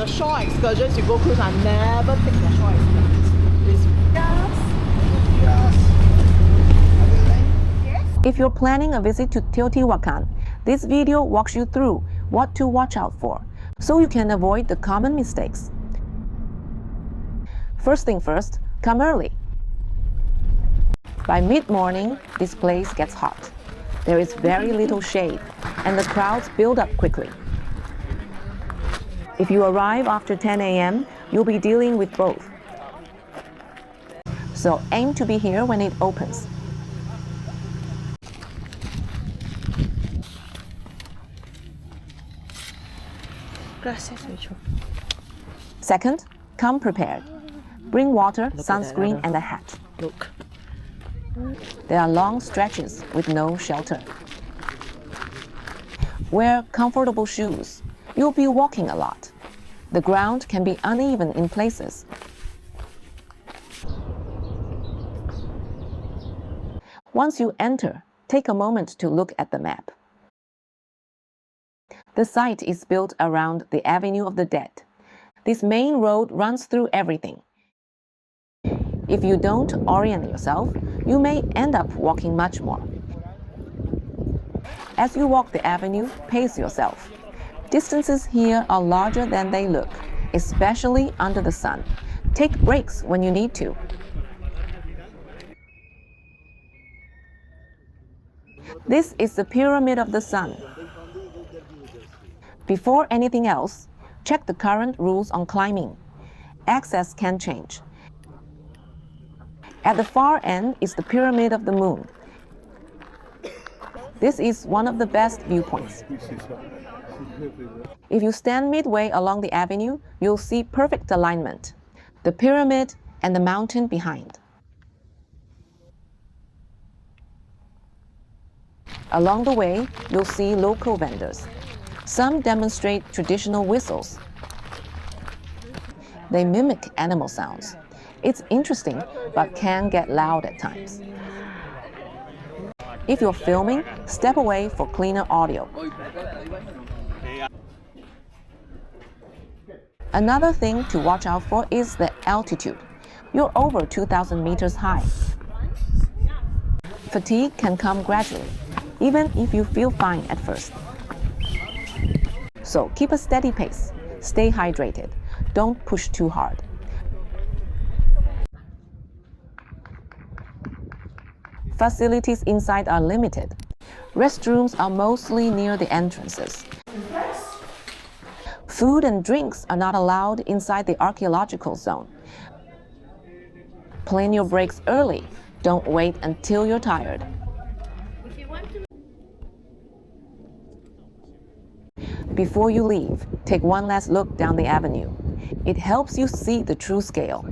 the shore excursions, you go cruise, I never take the shore excursions. It's If you're planning a visit to Teotihuacán, this video walks you through what to watch out for, so you can avoid the common mistakes. First thing first, come early. By mid-morning, this place gets hot. There is very little shade, and the crowds build up quickly. If you arrive after 10 a.m., you'll be dealing with both. So aim to be here when it opens. Second, come prepared. Bring water, sunscreen, and a hat. Look. There are long stretches with no shelter. Wear comfortable shoes. You'll be walking a lot. The ground can be uneven in places. Once you enter, take a moment to look at the map. The site is built around the Avenue of the Dead. This main road runs through everything. If you don't orient yourself, you may end up walking much more. As you walk the avenue, pace yourself. Distances here are larger than they look, especially under the sun. Take breaks when you need to. This is the Pyramid of the Sun. Before anything else, check the current rules on climbing. Access can change. At the far end is the Pyramid of the Moon. This is one of the best viewpoints. If you stand midway along the avenue, you'll see perfect alignment, the pyramid and the mountain behind. Along the way, you'll see local vendors. Some demonstrate traditional whistles. They mimic animal sounds. It's interesting, but can get loud at times. If you're filming, step away for cleaner audio. Another thing to watch out for is the altitude. You're over 2,000 meters high. Fatigue can come gradually, even if you feel fine at first. So keep a steady pace. Stay hydrated. Don't push too hard. Facilities inside are limited. Restrooms are mostly near the entrances. Food and drinks are not allowed inside the archaeological zone. Plan your breaks early. Don't wait until you're tired. Before you leave, take one last look down the avenue. It helps you see the true scale.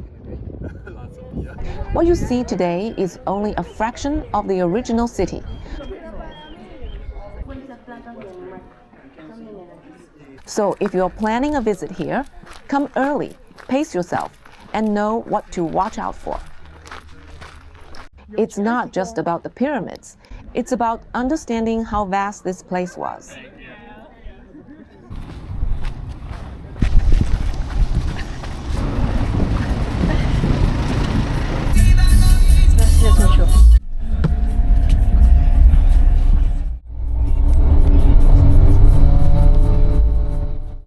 What you see today is only a fraction of the original city. So if you're planning a visit here, come early, pace yourself, and know what to watch out for. It's not just about the pyramids. It's about understanding how vast this place was.